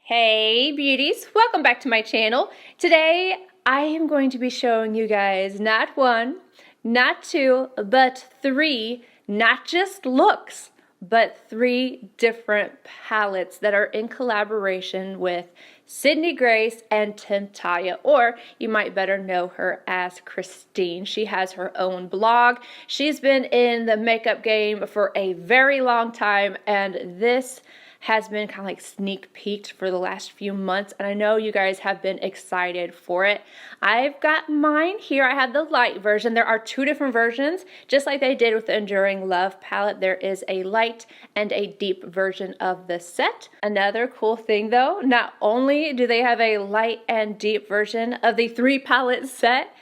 Hey beauties, welcome back to my channel. Today I am going to be showing you guys not one, not two, but three, not just looks, but three different palettes that are in collaboration with Sydney Grace and Temptalia, or you might better know her as Christine. She has her own blog. She's been in the makeup game for a very long time, and this has been kind of like sneak peeked for the last few months, and I know you guys have been excited for it. I've got mine here. I have the light version. There are two different versions, just like they did with the Enduring Love palette. There is a light and a deep version of the set. Another cool thing though, not only do they have a light and deep version of the 3-palette set,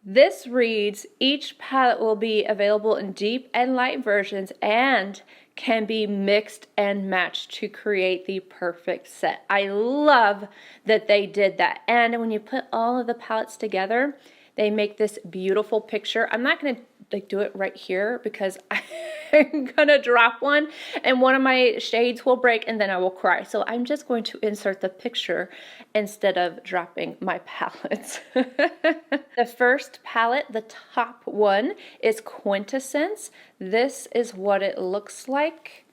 this reads each palette will be available in deep and light versions and can be mixed and matched to create the perfect set. I love that they did that. And when you put all of the palettes together, they make this beautiful picture. I'm not going to do it right here because I'm going to drop one and one of my shades will break and then I will cry. So I'm just going to insert the picture instead of dropping my palettes. The first palette, the top one, is Quintessence. This is what it looks like.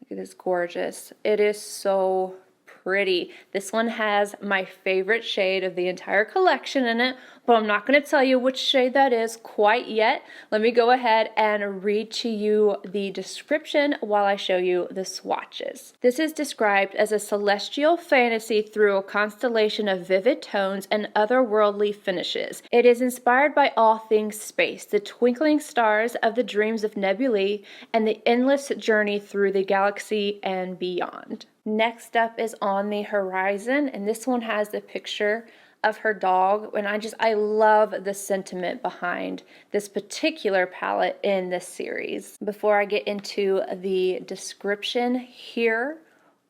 Look at this, gorgeous. It is so pretty. This one has my favorite shade of the entire collection in it, but I'm not going to tell you which shade that is quite yet. Let me go ahead and read to you the description while I show you the swatches. This is described as a celestial fantasy through a constellation of vivid tones and otherworldly finishes. It is inspired by all things space, the twinkling stars of the dreams of nebulae, and the endless journey through the galaxy and beyond. Next up is On the Horizon, and this one has the picture of her dog, and I love the sentiment behind this particular palette in this series. Before I get into the description, here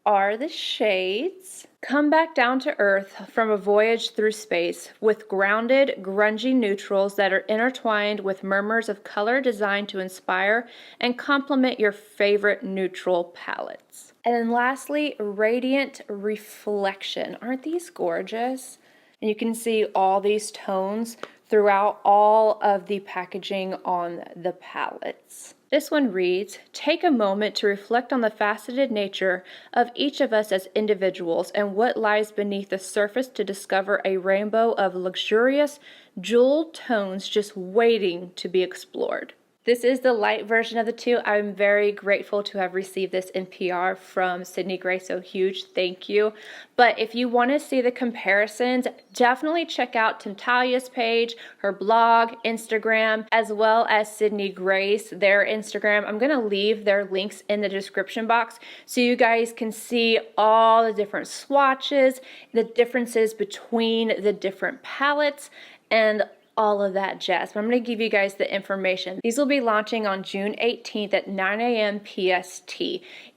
are the shades. Come back down to earth from a voyage through space with grounded, grungy neutrals that are intertwined with murmurs of color designed to inspire and complement your favorite neutral palettes. And then lastly, Radiant Reflection. Aren't these gorgeous? And you can see all these tones throughout all of the packaging on the palettes. This one reads, take a moment to reflect on the faceted nature of each of us as individuals and what lies beneath the surface to discover a rainbow of luxurious, jeweled tones just waiting to be explored. This is the light version of the two. I'm very grateful to have received this in PR from Sydney Grace, so huge thank you. But if you want to see the comparisons, definitely check out Temptalia's page, her blog, Instagram, as well as Sydney Grace, their Instagram. I'm going to leave their links in the description box so you guys can see all the different swatches, the differences between the different palettes, and all of that jazz. But I'm going to give you guys the information. These will be launching on June 18th at 9 a.m. PST.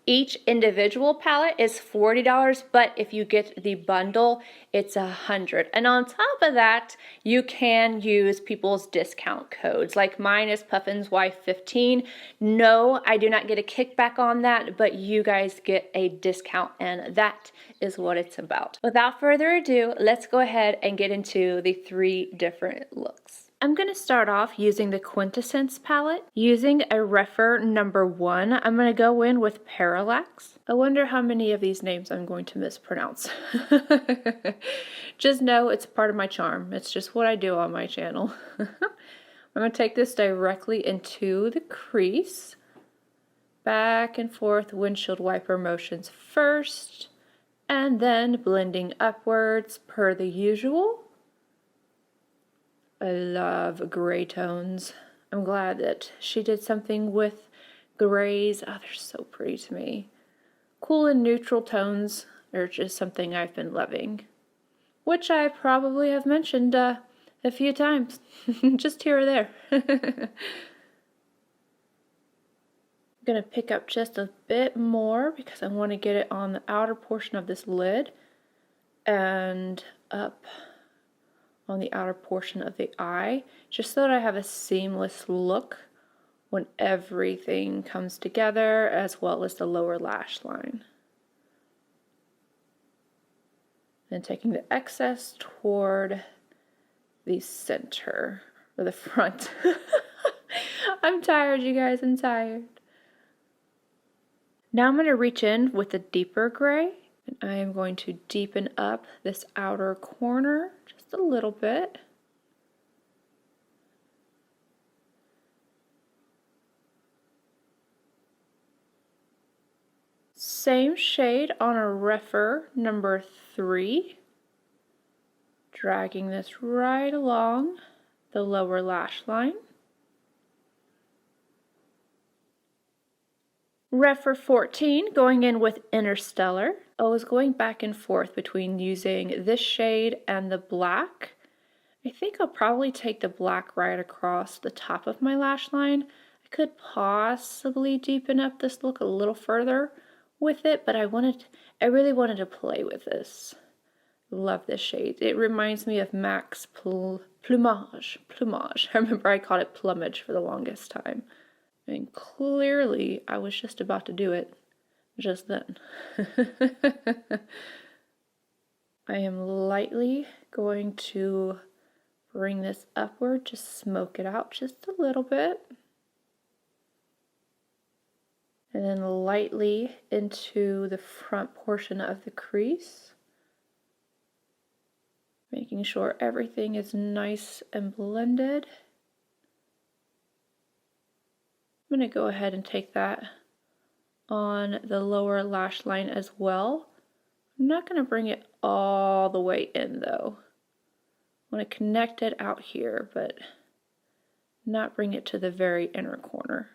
Each individual palette is $40, but if you get the bundle, it's $100. And on top of that, you can use people's discount codes. Like mine is PuffinsWife15. No, I do not get a kickback on that, but you guys get a discount, and that is what it's about. Without further ado, let's go ahead and get into the three different looks. I'm going to start off using the Quintessence palette. Using a REPHR number 1, I'm going to go in with Parallax. I wonder how many of these names I'm going to mispronounce. Just know it's part of my charm. It's just what I do on my channel. I'm going to take this directly into the crease. Back and forth windshield wiper motions first, and then blending upwards per the usual. I love gray tones. I'm glad that she did something with grays. Oh, they're so pretty to me. Cool and neutral tones are just something I've been loving, which I probably have mentioned a few times, just here or there. I'm going to pick up just a bit more because I want to get it on the outer portion of this lid and up on the outer portion of the eye, just so that I have a seamless look when everything comes together, as well as the lower lash line. And taking the excess toward the center, or the front. I'm tired, you guys, I'm tired. Now I'm going to reach in with a deeper gray, and I am going to deepen up this outer corner just a little bit. Same shade on a REPHR number 3. Dragging this right along the lower lash line. REPHR 14 going in with Interstellar. I was going back and forth between using this shade and the black. I think I'll probably take the black right across the top of my lash line. I could possibly deepen up this look a little further with it, but I really wanted to play with this. Love this shade. It reminds me of MAC's Plumage. I remember I called it Plumage for the longest time. And clearly, I was just about to do it just then. I am lightly going to bring this upward, just smoke it out just a little bit. And then lightly into the front portion of the crease. Making sure everything is nice and blended. I'm going to go ahead and take that on the lower lash line as well. I'm not going to bring it all the way in though. I want to connect it out here, but not bring it to the very inner corner.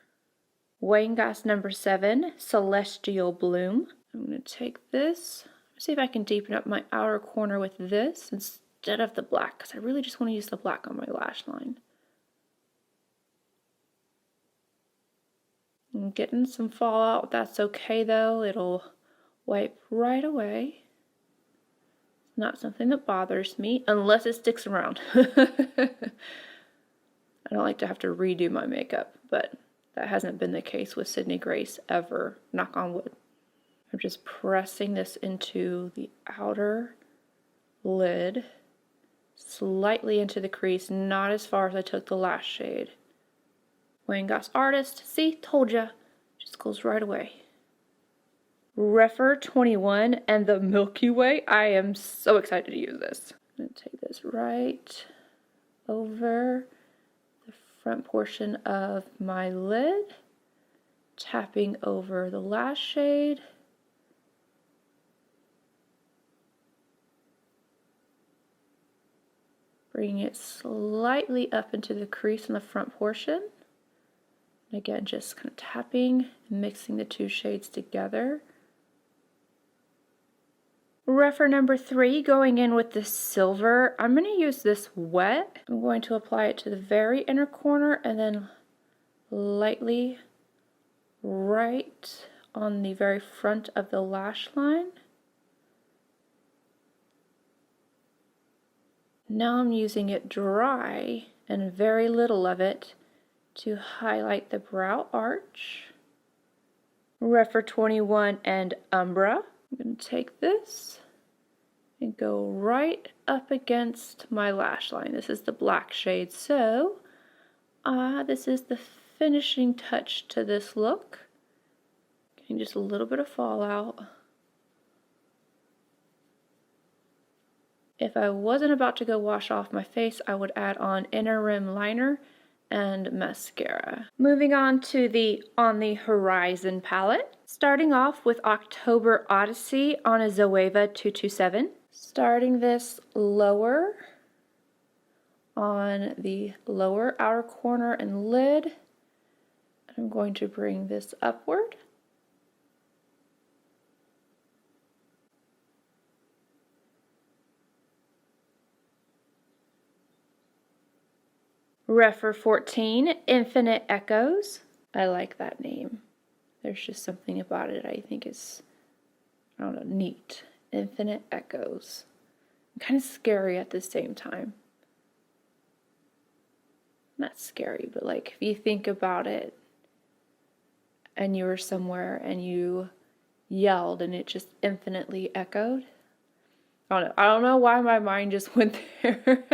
GOSS number 7, Celestial Bloom. I'm going to take this, see if I can deepen up my outer corner with this instead of the black, because I really just want to use the black on my lash line. I'm getting some fallout, that's okay though, it'll wipe right away. It's not something that bothers me, unless it sticks around. I don't like to have to redo my makeup, but that hasn't been the case with Sydney Grace ever, knock on wood. I'm just pressing this into the outer lid, slightly into the crease, not as far as I took the last shade. GOSS Artist, see, told ya, just goes right away. REPHR 21 and the Milky Way, I am so excited to use this. I'm going to take this right over the front portion of my lid, tapping over the last shade. Bringing it slightly up into the crease in the front portion. And again, just kind of tapping, mixing the two shades together. REPHR number 3 going in with the silver. I'm going to use this wet. I'm going to apply it to the very inner corner and then lightly right on the very front of the lash line. Now I'm using it dry and very little of it to highlight the brow arch. REPHR 21 and Umbra. I'm going to take this and go right up against my lash line. This is the black shade, so this is the finishing touch to this look. Getting just a little bit of fallout. If I wasn't about to go wash off my face, I would add on inner rim liner and mascara. Moving on to the On the Horizon palette. Starting off with October Odyssey on a Zoeva 227. Starting this lower on the lower outer corner and lid. I'm going to bring this upward. REPHR 14, Infinite Echoes. I like that name. There's just something about it I think is, I don't know, neat. Infinite Echoes. Kind of scary at the same time. Not scary, but like if you think about it and you were somewhere and you yelled and it just infinitely echoed. I don't know why my mind just went there.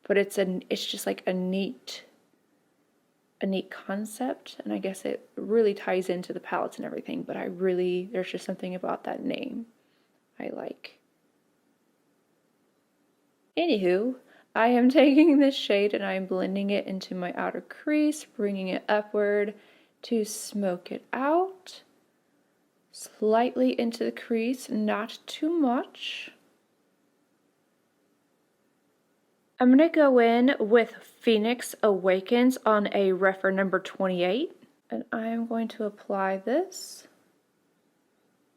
But it's just like a neat concept, and I guess it really ties into the palettes and everything, but there's just something about that name I like. Anywho, I am taking this shade and I'm blending it into my outer crease, bringing it upward to smoke it out. Slightly into the crease, not too much. I'm going to go in with Phoenix Awakens on a REPHR number 28, and I am going to apply this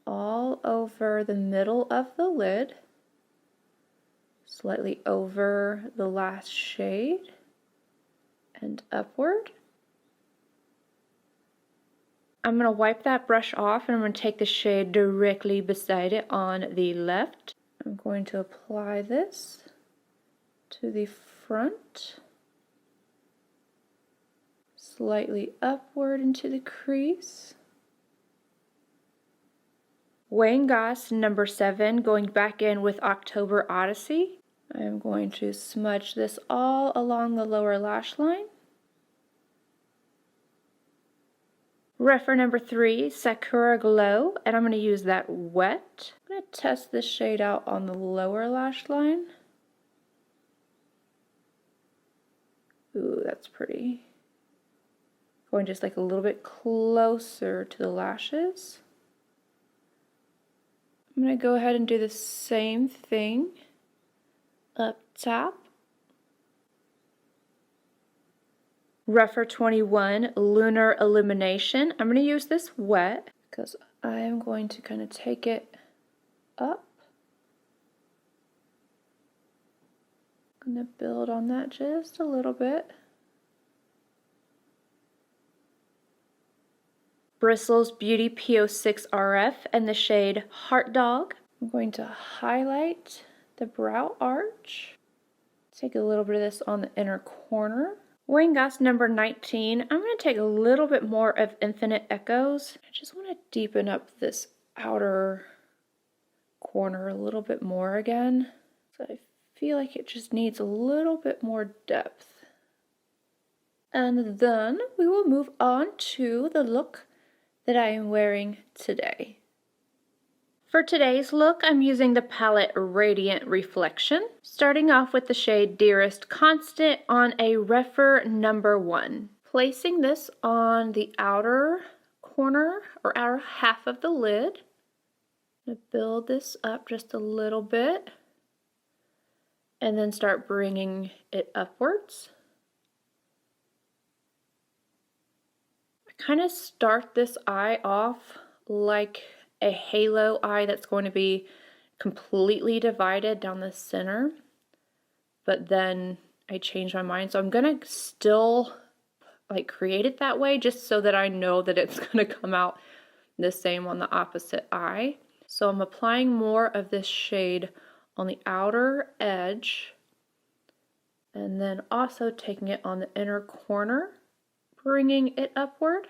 all over the middle of the lid, slightly over the last shade, and upward. I'm going to wipe that brush off, and I'm going to take the shade directly beside it on the left. I'm going to apply this to the front, slightly upward into the crease. Wayne Goss number 7, going back in with October Odyssey. I am going to smudge this all along the lower lash line. REPHR number 3, Sakura Glow, and I'm going to use that wet. I'm going to test this shade out on the lower lash line. Ooh, that's pretty. Going just like a little bit closer to the lashes. I'm going to go ahead and do the same thing up top. REPHR 21, Lunar Illumination. I'm going to use this wet because I am going to kind of take it up. I'm going to build on that just a little bit. Bristles Beauty P06 RF and the shade Heart Dog. I'm going to highlight the brow arch. Take a little bit of this on the inner corner. Wayne Goss number 19. I'm going to take a little bit more of Infinite Echoes. I just want to deepen up this outer corner a little bit more again. So I feel like it just needs a little bit more depth. And then we will move on to the look that I am wearing today. For today's look, I'm using the palette Radiant Reflection, starting off with the shade Dearest Constant on a REPHR number 1. Placing this on the outer corner or outer half of the lid. I'm going to build this up just a little bit and then start bringing it upwards. Kind of start this eye off like a halo eye that's going to be completely divided down the center, but then I changed my mind, so I'm gonna still like create it that way just so that I know that it's gonna come out the same on the opposite eye. So I'm applying more of this shade on the outer edge and then also taking it on the inner corner, bringing it upward.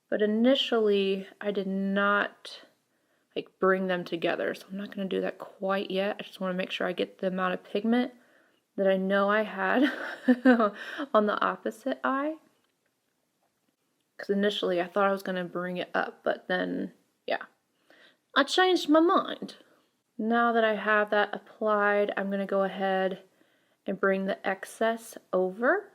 But initially I did not like bring them together, so I'm not going to do that quite yet. I just want to make sure I get the amount of pigment that I know I had on the opposite eye, because initially I thought I was going to bring it up, but then yeah, I changed my mind. Now that I have that applied, I'm going to go ahead and bring the excess over.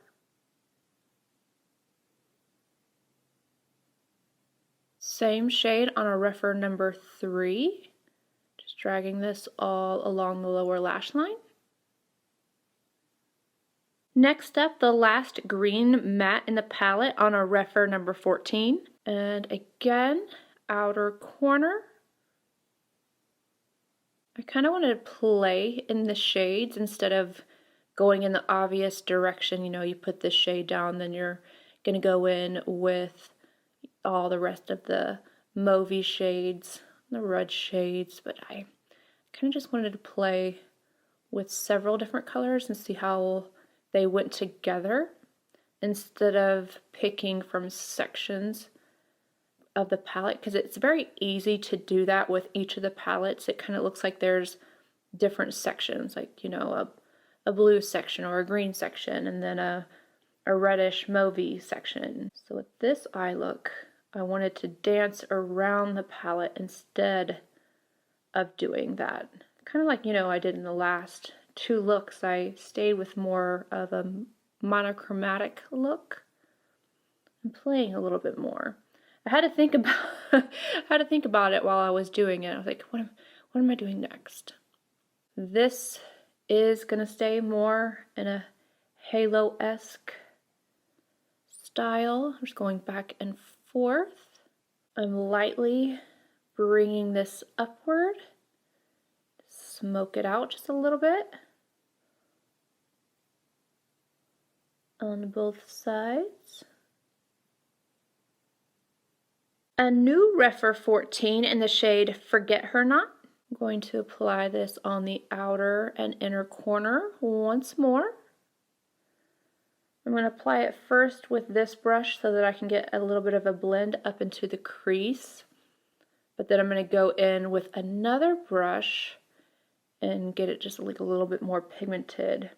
Same shade on a REPHR number 3. Just dragging this all along the lower lash line. Next up, the last green matte in the palette on a REPHR number 14. And again, outer corner. I kind of wanted to play in the shades instead of going in the obvious direction. You know, you put this shade down, then you're going to go in with all the rest of the mauvey shades, the red shades, but I kind of just wanted to play with several different colors and see how they went together instead of picking from sections. of the palette, because it's very easy to do that with each of the palettes. It kind of looks like there's different sections, like, you know, a blue section or a green section, and then a reddish mauvey section. So with this eye look, I wanted to dance around the palette instead of doing that. Kind of like, you know, I did in the last two looks. I stayed with more of a monochromatic look. I'm playing a little bit more. I had to think about it while I was doing it. I was like, what am I doing next? This is gonna stay more in a halo-esque style. I'm just going back and forth. I'm lightly bringing this upward. Smoke it out just a little bit on both sides. A new REPHR 14 in the shade Forget Her Not. I'm going to apply this on the outer and inner corner once more. I'm going to apply it first with this brush so that I can get a little bit of a blend up into the crease. But then I'm going to go in with another brush and get it just like a little bit more pigmented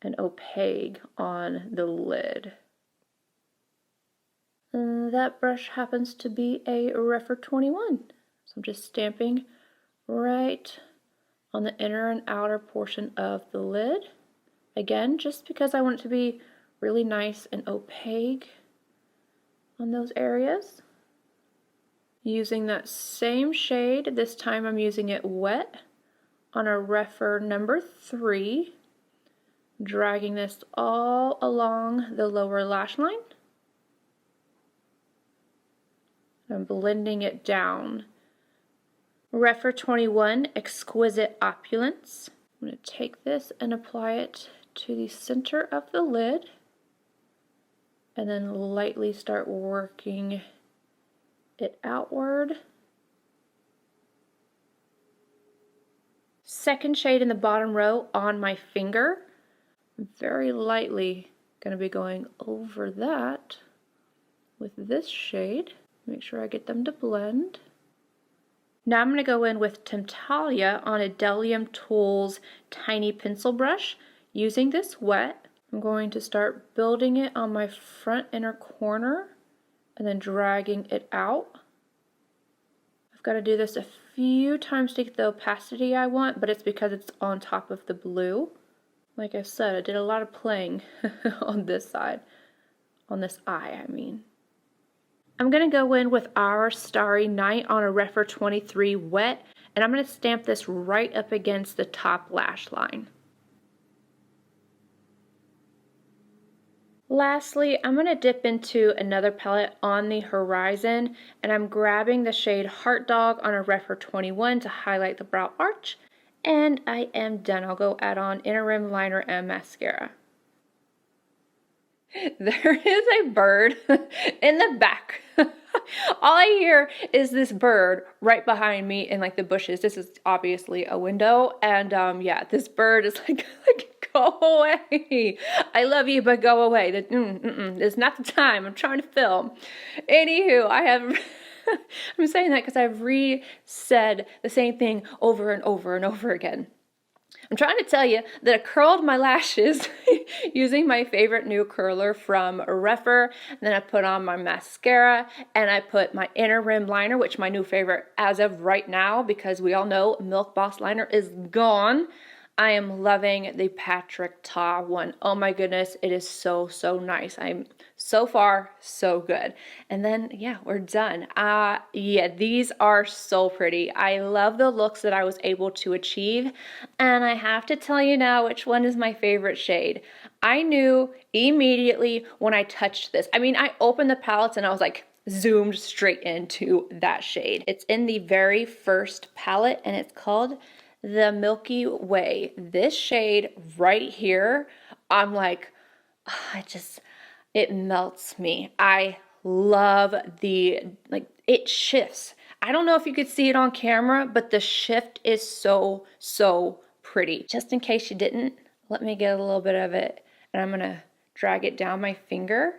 and opaque on the lid. That brush happens to be a REPHR 21. So I'm just stamping right on the inner and outer portion of the lid. Again, just because I want it to be really nice and opaque on those areas. Using that same shade, this time I'm using it wet on a REPHR number 3, dragging this all along the lower lash line. I'm blending it down. REPHR 21, Exquisite Opulence. I'm going to take this and apply it to the center of the lid, and then lightly start working it outward. Second shade in the bottom row on my finger. I'm very lightly going to be going over that with this shade. Make sure I get them to blend. Now I'm going to go in with Temptalia on a Delium Tools tiny pencil brush. Using this wet, I'm going to start building it on my front inner corner and then dragging it out. I've got to do this a few times to get the opacity I want, but it's because it's on top of the blue. Like I said, I did a lot of playing on this side, on this eye, I mean. I'm going to go in with Our Starry Night on a REPHR 23 wet, and I'm going to stamp this right up against the top lash line. Lastly, I'm going to dip into another palette on the horizon, and I'm grabbing the shade Heart Dog on a REPHR 21 to highlight the brow arch, and I am done. I'll go add on inner rim liner and mascara. There is a bird in the back. All I hear is this bird right behind me in like the bushes. This is obviously a window, and yeah, this bird is like go away. I love you, but go away. It's not the time. I'm trying to film. Anywho, I'm saying that because I've re-said the same thing over and over and over again. I'm trying to tell you that I curled my lashes using my favorite new curler from REPHR. Then I put on my mascara and I put my inner rim liner, which my new favorite as of right now, because we all know Milk Boss liner is gone. I am loving the Patrick Ta one. Oh my goodness, it is so, so nice. I'm so far, so good. And then, yeah, we're done. Yeah, these are so pretty. I love the looks that I was able to achieve. And I have to tell you now which one is my favorite shade. I knew immediately when I touched this. I mean, I opened the palettes and I was like, zoomed straight into that shade. It's in the very first palette and it's called the Milky Way. This shade right here, I'm like, oh, it melts me. I love it shifts. I don't know if you could see it on camera, but the shift is so, so pretty. Just in case you didn't, let me get a little bit of it, and I'm gonna drag it down my finger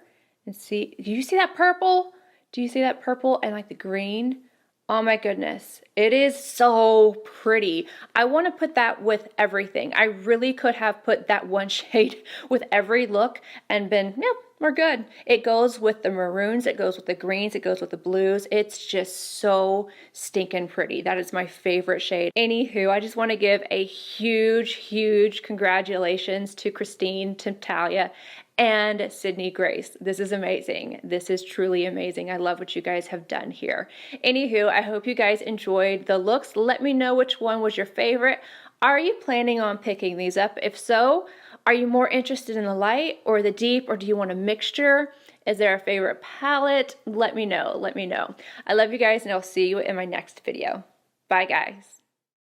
and see. Do you see that purple? Do you see that purple and like the green? Oh my goodness, it is so pretty. I want to put that with everything. I really could have put that one shade with every look and been, nope, we're good. It goes with the maroons, it goes with the greens, it goes with the blues. It's just so stinking pretty. That is my favorite shade. Anywho, I just want to give a huge congratulations to Christine, Temptalia, and Sydney Grace. This is amazing. This is truly amazing. I love what you guys have done here. Anywho, I hope you guys enjoyed the looks. Let me know which one was your favorite. Are you planning on picking these up? If so, are you more interested in the light or the deep, or do you want a mixture? Is there a favorite palette? Let me know. Let me know. I love you guys, and I'll see you in my next video. Bye, guys.